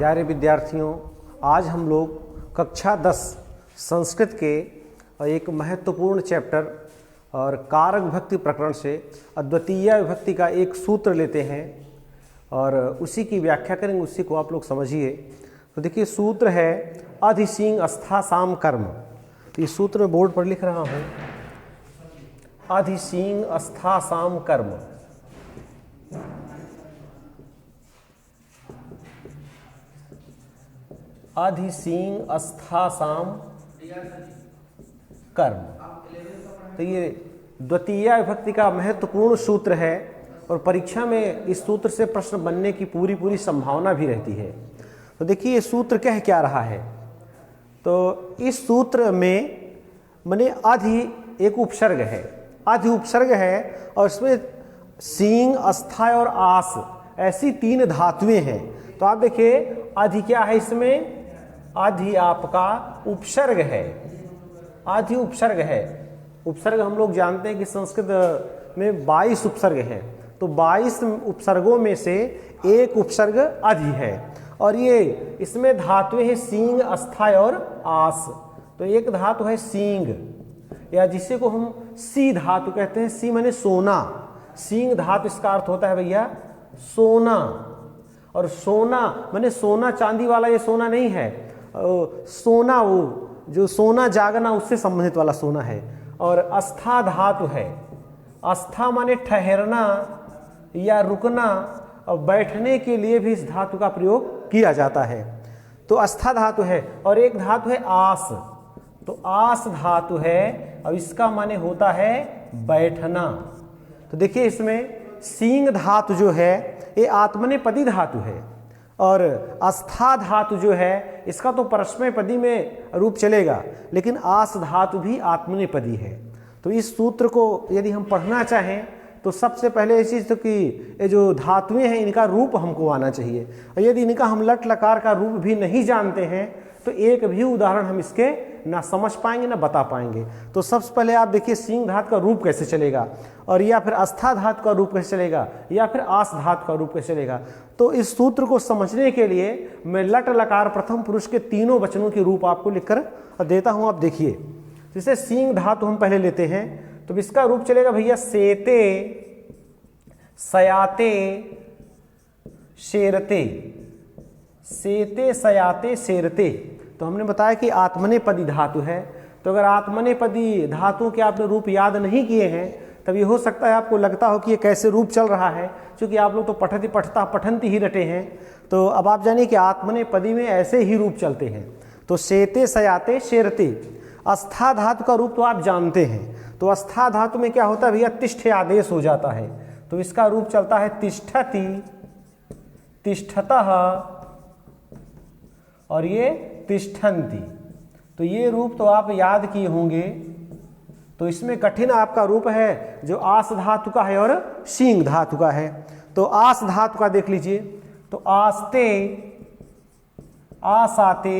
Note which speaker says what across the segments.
Speaker 1: प्यारे विद्यार्थियों, आज हम लोग कक्षा 10 संस्कृत के एक महत्वपूर्ण चैप्टर और कारक विभक्ति प्रकरण से अद्वितीय विभक्ति का एक सूत्र लेते हैं और उसी की व्याख्या करेंगे। उसी को आप लोग समझिए। तो देखिए, सूत्र है अधिसिंग अस्था साम कर्म। तो इस सूत्र में बोर्ड पर लिख रहा हूँ, अधिसिंग अस्था साम कर्म। अधिसिंग अस्था साम कर्म। तो ये द्वितीय विभक्ति का महत्वपूर्ण सूत्र है और परीक्षा में इस सूत्र से प्रश्न बनने की पूरी संभावना भी रहती है। तो देखिए, ये सूत्र कह क्या रहा है। तो इस सूत्र में माने अधि एक उपसर्ग है, अधि उपसर्ग है और इसमें सींग, अस्थाय और आस ऐसी तीन धातुएं हैं। तो आप देखिए, अधि क्या है, इसमें अधि आपका उपसर्ग है, अधि उपसर्ग है। उपसर्ग हम लोग जानते हैं कि संस्कृत में 22 उपसर्ग हैं। तो 22 उपसर्गों में से एक उपसर्ग अधि है और ये इसमें धातुएं हैं सींग, अस्थाय और आस। तो एक धातु है सींग, या जिसे को हम सी धातु कहते हैं। सी माने सोना, सींग धातु इसका अर्थ होता है भैया सोना। और सोना माने सोना चांदी वाला ये सोना नहीं है, सोना वो जो सोना जागना उससे संबंधित वाला सोना है। और अस्था धातु है, अस्था माने ठहरना या रुकना, और बैठने के लिए भी इस धातु का प्रयोग किया जाता है। तो अस्था धातु है। और एक धातु है आस। तो आस धातु है और इसका माने होता है बैठना। तो देखिए, इसमें सींग धातु जो है ये आत्मनेपदी धातु है और अस्था धातु जो है इसका तो परस्मैपदी में रूप चलेगा, लेकिन आस धातु भी आत्मनेपदी है। तो इस सूत्र को यदि हम पढ़ना चाहें तो सबसे पहले ये चीज़ तो कि ये जो धातुएं हैं इनका रूप हमको आना चाहिए। और यदि इनका हम लट लकार का रूप भी नहीं जानते हैं तो एक भी उदाहरण हम इसके ना समझ पाएंगे ना बता पाएंगे। तो सबसे पहले आप देखिए, सींग धातु का रूप कैसे चलेगा, और या फिर अस्था धातु का रूप कैसे चलेगा, या फिर आस धातु का रूप कैसे चलेगा। तो इस सूत्र को समझने के लिए मैं लट लकार प्रथम पुरुष के तीनों वचनों के रूप आपको लिखकर देता हूं। आप देखिए, जैसे सींग धातु हम पहले लेते हैं तो इसका रूप चलेगा भैया सेते, सयाते, शेरते। सेते, सयाते, शेरते। तो हमने बताया कि आत्मनेपदी धातु है। तो अगर आत्मनेपदी धातु के आपने रूप याद नहीं किए हैं तब ये हो सकता है आपको लगता हो कि ये कैसे रूप चल रहा है, क्योंकि आप लोग तो पठंती ही रटे हैं। तो अब आप जानिए कि आत्मनेपदी में ऐसे ही रूप चलते हैं। तो सेते, सयाते, शेरते। अस्था धातु का रूप तो आप जानते हैं। तो अस्था धातु में क्या होता है भैया, तिष्ठ आदेश हो जाता है। तो इसका रूप चलता है तिष्ठति, तिष्ठतः और ये तिष्ठन्ति। तो ये रूप तो आप याद किए होंगे। तो इसमें कठिन आपका रूप है जो आस धातु का है और सींग धातु का है। तो आस धातु का देख लीजिए, तो आस्ते, आसाते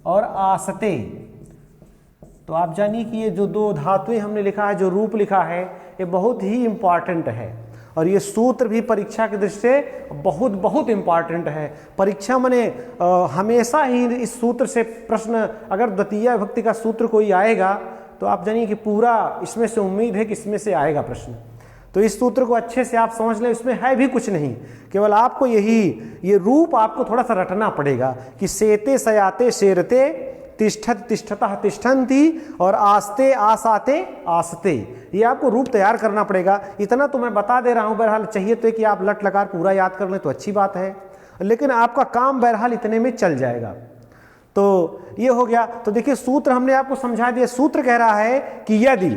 Speaker 1: और आसते। तो आप जानिए कि ये जो दो धातुएं हमने लिखा है, जो रूप लिखा है, ये बहुत ही इंपॉर्टेंट है। और ये सूत्र भी परीक्षा की दृष्टि से बहुत इंपॉर्टेंट है। परीक्षा माने हमेशा ही इस सूत्र से प्रश्न, अगर द्वितीय विभक्ति का सूत्र कोई आएगा तो आप जानिए कि पूरा इसमें से उम्मीद है कि इसमें से आएगा प्रश्न। तो इस सूत्र को अच्छे से आप समझ लें, इसमें है भी कुछ नहीं, केवल आपको ये रूप आपको थोड़ा सा रटना पड़ेगा कि सेते, सयाते, शेरते, तिष्ठत, तिष्ठतः, तिष्ठन्ति और आस्ते, आसाते, आसते। ये आपको रूप तैयार करना पड़ेगा। इतना तो मैं बता दे रहा हूं। बहरहाल चाहिए तो कि आप लट लकार पूरा याद कर लें तो अच्छी बात है, लेकिन आपका काम बहरहाल इतने में चल जाएगा। तो ये हो गया। तो देखिए, सूत्र हमने आपको समझा दिया। सूत्र कह रहा है कि यदि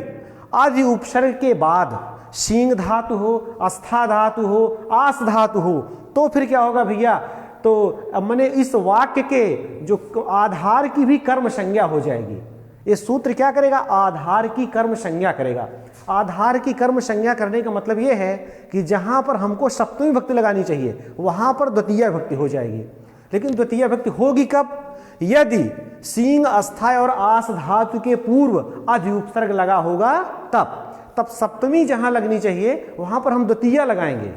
Speaker 1: आदि उपसर्ग के बाद सींग धातु हो, अस्था धातु हो, आस धातु हो, तो फिर क्या होगा भैया, तो मैंने इस वाक्य के जो आधार की भी कर्म संज्ञा हो जाएगी। ये सूत्र क्या करेगा, आधार की कर्म संज्ञा करेगा। आधार की कर्म संज्ञा करने का मतलब ये है कि जहां पर हमको सप्तमी विभक्ति लगानी चाहिए वहां पर द्वितीय विभक्ति हो जाएगी। लेकिन द्वितीय विभक्ति होगी कब, यदि सींग, अस्थाय और आस धातु के पूर्व अधि उपसर्ग लगा होगा तब सप्तमी जहां लगनी चाहिए वहां पर हम द्वितीय लगाएंगे।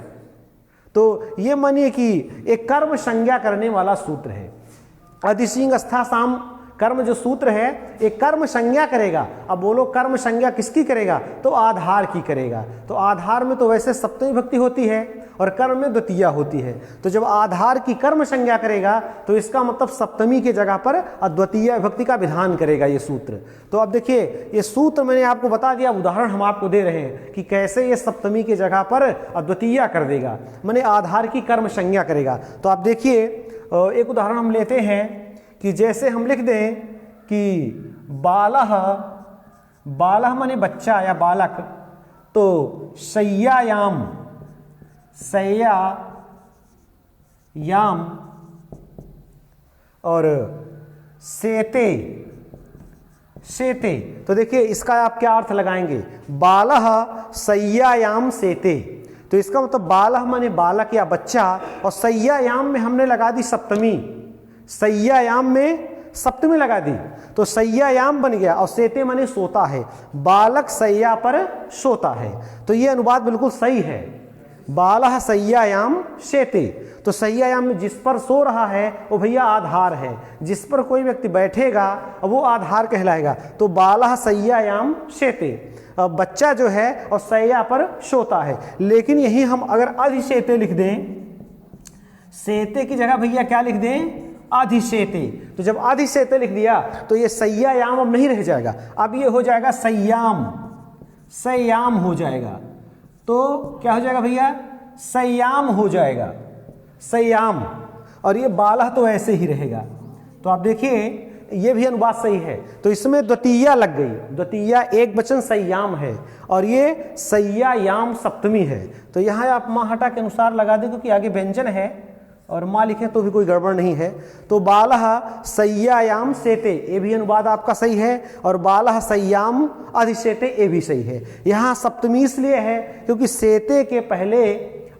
Speaker 1: तो ये मानिए कि एक कर्म संज्ञा करने वाला सूत्र है। अधिसिंग अस्था साम कर्म जो सूत्र है एक कर्म संज्ञा करेगा। अब बोलो कर्म संज्ञा किसकी करेगा? तो आधार की करेगा। तो आधार में तो वैसे सप्तमी भक्ति होती है और कर्म में द्वितीया होती है। तो जब आधार की कर्म संज्ञा करेगा तो इसका मतलब सप्तमी की जगह पर अद्वितीय भक्ति का विधान करेगा ये सूत्र। तो अब देखिए ये सूत्र मैंने आपको बता दिया, उदाहरण हम आपको दे रहे हैं कि कैसे ये सप्तमी की जगह पर अद्वितीय कर देगा, माने आधार की कर्म संज्ञा करेगा। तो आप देखिए एक उदाहरण हम लेते हैं कि जैसे हम लिख दें कि बालह, बालह माने बच्चा या बालक, तो शय्यायाम, शय्यायाम और सेते, सेते। तो देखिए इसका आप क्या अर्थ लगाएंगे? बालह शय्यायाम सेते, तो इसका मतलब बालह माने बालक या बच्चा और शय्यायाम में हमने लगा दी सप्तमी, शय्यायाम में सप्तमी लगा दी तो शय्यायाम बन गया और सेते माने सोता है, बालक शय्या पर सोता है। तो ये अनुवाद बिल्कुल सही है, बालह शय्यायाम सेते। तो शय्यायाम में जिस पर सो रहा है वो भैया आधार है, जिस पर कोई व्यक्ति बैठेगा वो आधार कहलाएगा। तो बालह शय्यायाम सेते, बच्चा जो है और शय्या पर सोता है। लेकिन यही हम अगर अधिसेते लिख दें, सेते की जगह भैया क्या लिख दें? अधिसेते। तो जब अधिसेते लिख दिया तो ये शय्यायाम अब नहीं रह जाएगा, अब ये हो जाएगा शय्याम, शय्याम हो जाएगा। तो क्या हो जाएगा भैया? शय्याम हो जाएगा, शय्याम। और ये बालह तो ऐसे ही रहेगा। तो आप देखिए ये भी अनुवाद सही है। तो इसमें द्वितीया लग गई, द्वितीया एक वचन शय्याम है और ये शय्यायाम सप्तमी है। तो यहाँ आप माँ हटा के अनुसार लगा दें क्योंकि आगे व्यंजन है और माँ लिखे तो भी कोई गड़बड़ नहीं है। तो बालह शय्यायाम सेते, ये भी अनुवाद आपका सही है, और बालह शय्याम अधिसेते ये भी सही है। यहाँ सप्तमी इसलिए है क्योंकि सेते के पहले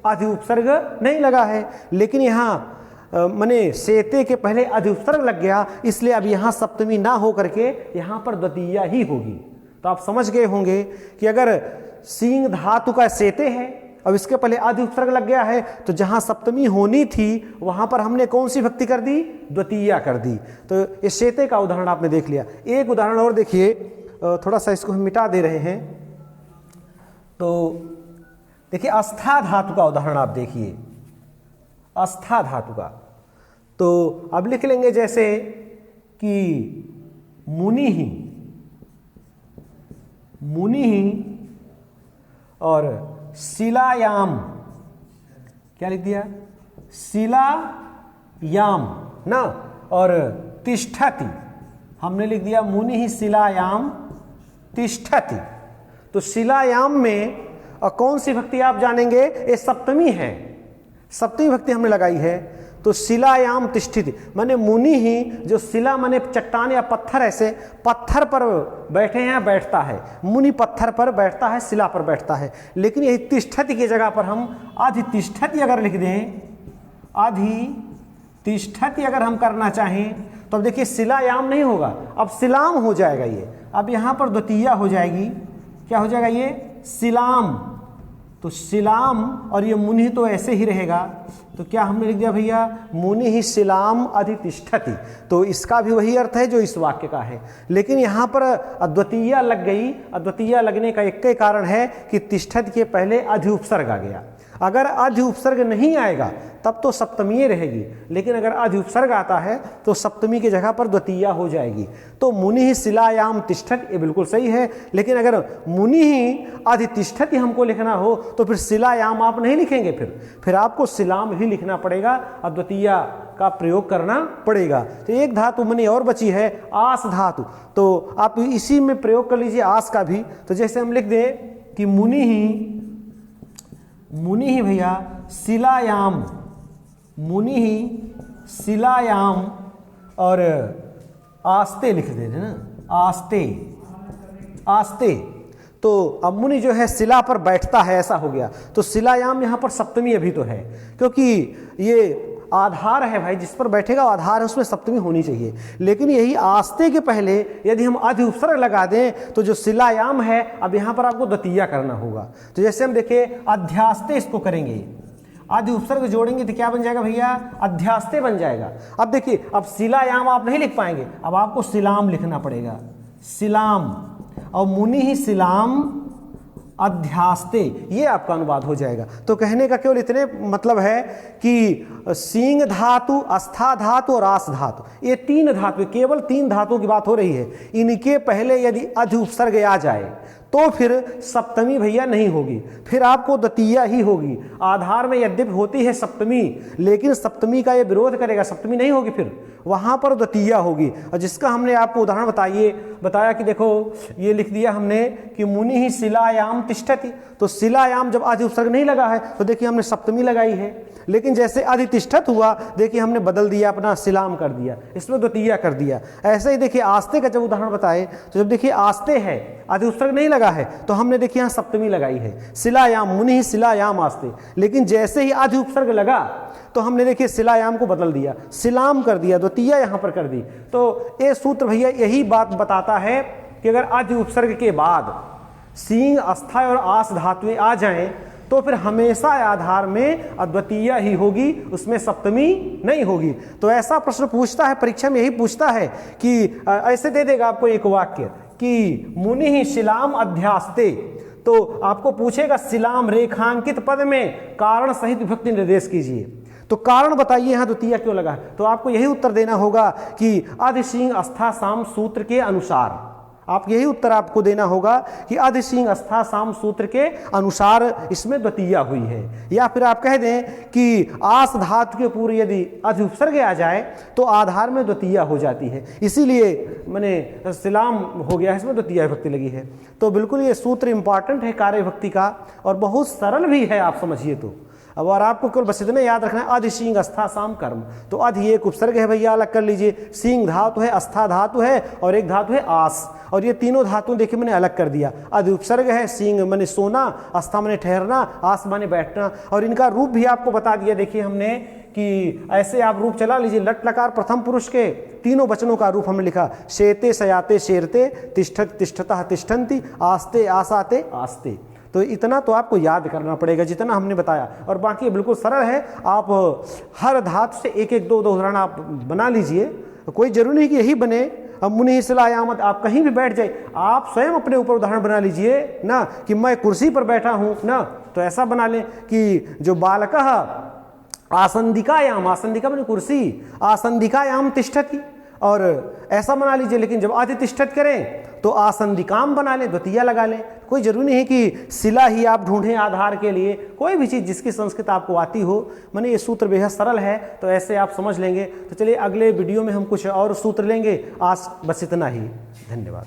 Speaker 1: अधि उपसर्ग नहीं लगा है, लेकिन यहाँ माने सेते के पहले अधि उपसर्ग लग गया, इसलिए अब यहाँ सप्तमी ना हो करके यहाँ पर द्वितीया ही होगी। तो आप समझ गए होंगे कि अगर सींग धातु का सेते है अब इसके पहले अधि उपसर्ग लग गया है तो जहां सप्तमी होनी थी वहां पर हमने कौन सी भक्ति कर दी? द्वितीया कर दी। तो ये सेते का उदाहरण आपने देख लिया। एक उदाहरण और देखिए, थोड़ा सा इसको हम मिटा दे रहे हैं। तो देखिए अस्था धातु का उदाहरण आप देखिए, अस्था धातु का। तो अब लिख लेंगे जैसे कि मुनि ही, मुनि ही और शिलायाम, क्या लिख दिया? शिलायाम ना, और तिष्ठति हमने लिख दिया मुनि ही शिलायाम तिष्ठति। तो शिलायाम में कौन सी भक्ति आप जानेंगे? ये सप्तमी है, सप्तमी भक्ति हमने लगाई है। तो शिलायाम तिष्ठिति माने मुनि ही, जो शिला माने चट्टान या पत्थर, ऐसे पत्थर पर बैठे हैं, बैठता है। मुनि पत्थर पर बैठता है, शिला पर बैठता है। लेकिन यही तिष्ठति की जगह पर हम अधितिष्ठति अगर लिख दें, अधितिष्ठति अगर हम करना चाहें तो अब देखिए शिलायाम नहीं होगा, अब शिलाम हो जाएगा ये। अब यहाँ पर द्वितीया हो जाएगी, क्या हो जाएगा ये? शिलाम। तो शिलाम और ये मुनि तो ऐसे ही रहेगा। तो क्या हमने लिख दिया भैया? मुनि ही शिलाम अधितिष्ठति। तो इसका भी वही अर्थ है जो इस वाक्य का है, लेकिन यहाँ पर अद्वितीया लग गई। अद्वितीया लगने का एक ही कारण है कि तिष्ठति के पहले अधि उपसर्ग आ गया। अगर अधि उपसर्ग नहीं आएगा तब तो सप्तमी रहेगी, लेकिन अगर अधि उपसर्ग आता है तो सप्तमी की जगह पर द्वितीया हो जाएगी। तो मुनि ही शिलायाम तिष्ठति ये बिल्कुल सही है, लेकिन अगर मुनि ही अधितिष्ठति हमको लिखना हो तो फिर शिलायाम आप नहीं लिखेंगे, फिर आपको शिलाम ही लिखना पड़ेगा, अद्वितीया का प्रयोग करना पड़ेगा। तो एक धातु मुनि और बची है आस धातु, तो आप इसी में प्रयोग कर लीजिए आस का भी। तो जैसे हम लिख दें कि मुनि ही भैया शिलायाम, मुनि ही शिलायाम और आस्ते लिख देते ना, आस्ते, आस्ते। तो अब मुनि जो है शिला पर बैठता है, ऐसा हो गया। तो शिलायाम यहाँ पर सप्तमी अभी तो है, क्योंकि ये आधार है भाई, जिस पर बैठेगा आधार है, उसमें सप्तमी होनी चाहिए। लेकिन यही आस्ते के पहले यदि हम अधि उपसर्ग लगा दें तो जो शिलायाम है अब यहाँ पर आपको द्वितीया करना होगा। तो जैसे हम देखें अध्यास्ते, इसको करेंगे आदि उपसर्ग जोड़ेंगे तो क्या बन जाएगा भैया, अध्यास्ते बन जाएगा। अब देखिए, अब शिलायाम आप नहीं लिख पाएंगे, अब आपको शिलाम लिखना पड़ेगा, शिलाम, और मुनि ही शिलाम अध्यास्ते, ये आपका अनुवाद हो जाएगा। तो कहने का केवल इतने मतलब है कि सींग धातु, अस्था धातु और आस धातु, ये तीन धातु, केवल तीन धातुओं की बात हो रही है। इनके पहले यदि अधि उपसर्ग आ जाए तो फिर सप्तमी भैया नहीं होगी, फिर आपको द्वितीया ही होगी। आधार में यद्यपि होती है सप्तमी, लेकिन सप्तमी का ये विरोध करेगा, सप्तमी नहीं होगी, फिर वहां पर द्वितीया होगी। और जिसका हमने आपको उदाहरण बताया कि देखो ये लिख दिया हमने कि मुनि ही शिलायाम तिष्ठति, तो शिलायाम जब आदि उपसर्ग नहीं लगा है तो देखिए हमने सप्तमी लगाई है, लेकिन जैसे अधितिष्ठत हुआ देखिए हमने बदल दिया, अपना शिलाम कर दिया, इसमें द्वितीया कर दिया। ऐसे ही देखिए आस्ते का जब उदाहरण बताए तो जब देखिए आस्ते है, आदि उपसर्ग नहीं लगा है, तो हमने देखिए यहाँ सप्तमी लगाई है, शिलायाम, मुनि ही शिलायाम आस्ते। लेकिन जैसे ही आदि उपसर्ग लगा तो हमने देखिए शिलायाम को बदल दिया, शिलाम कर दिया, द्वितीया यहाँ पर कर दी। तो ये सूत्र भैया यही बात बताता है कि अगर आदि उपसर्ग के बाद सींग, अस्था और आस धातुएं आ जाएं तो फिर हमेशा आधार में अद्वितीया ही होगी, उसमें सप्तमी नहीं होगी। तो ऐसा प्रश्न पूछता है परीक्षा में, यही पूछता है कि ऐसे दे देगा आपको एक वाक्य कि मुनि ही शिलाम अध्यास्ते, तो आपको पूछेगा शिलाम रेखांकित पद में कारण सहित विभक्ति निर्देश कीजिए, तो कारण बताइए यहाँ द्वितीया क्यों लगा। तो आपको यही उत्तर देना होगा कि आदि सींग अस्था साम सूत्र के अनुसार, आप यही उत्तर आपको देना होगा कि आदि सींग अस्था साम सूत्र के अनुसार इसमें द्वितीया हुई है। या फिर आप कह दें कि आस धातु के पूर्व यदि अधि उपसर्ग आ जाए तो आधार में द्वितीया हो जाती है, इसीलिए मैंने शिलाम हो गया, इसमें द्वितीया विभक्ति लगी है। तो बिल्कुल ये सूत्र इंपॉर्टेंट है कार्य विभक्ति का, और बहुत सरल भी है, आप समझिए तो। अब और आपको केवल बस इतना याद रखना है, अधि सींग अस्था साम कर्म, तो अधि एक उपसर्ग है भैया, अलग कर लीजिए, सींग धातु है, अस्था धातु है, और एक धातु है आस, और ये तीनों धातु देखिए मैंने अलग कर दिया। अधि उपसर्ग है, सींग माने सोना, अस्था माने ठहरना, आस माने बैठना, और इनका रूप भी आपको बता दिया देखिए हमने कि ऐसे आप रूप चला लीजिए। लट लकार प्रथम पुरुष के तीनों वचनों का रूप हमने लिखा, शेते शयाते शेरते, तिष्ठत तिष्ठतः तिष्ठन्ति, आस्ते आसाते आस्ते। तो इतना तो आपको याद करना पड़ेगा जितना हमने बताया, और बाकी बिल्कुल सरल है। आप हर धातु से एक एक दो उदाहरण आप बना लीजिए, कोई जरूरी नहीं कि यही बने। अब मुनि शिलायाम, आप कहीं भी बैठ जाए, आप स्वयं अपने ऊपर उदाहरण बना लीजिए ना कि मैं कुर्सी पर बैठा हूं ना, तो ऐसा बना लें कि जो बालकः आसंदिकायाम, आसंदिका माने कुर्सी, आसंदिकायाम तिष्ठति, और ऐसा बना लीजिए। लेकिन जब अधितिष्ठत करें तो आसंदिकाम बना लें, द्वितीया लगा लें। कोई जरूरी नहीं है कि शिला ही आप ढूंढें आधार के लिए, कोई भी चीज़ जिसकी संस्कृत आपको आती हो। माने ये सूत्र बेहद सरल है, तो ऐसे आप समझ लेंगे। तो चलिए अगले वीडियो में हम कुछ और सूत्र लेंगे। आज बस इतना ही, धन्यवाद।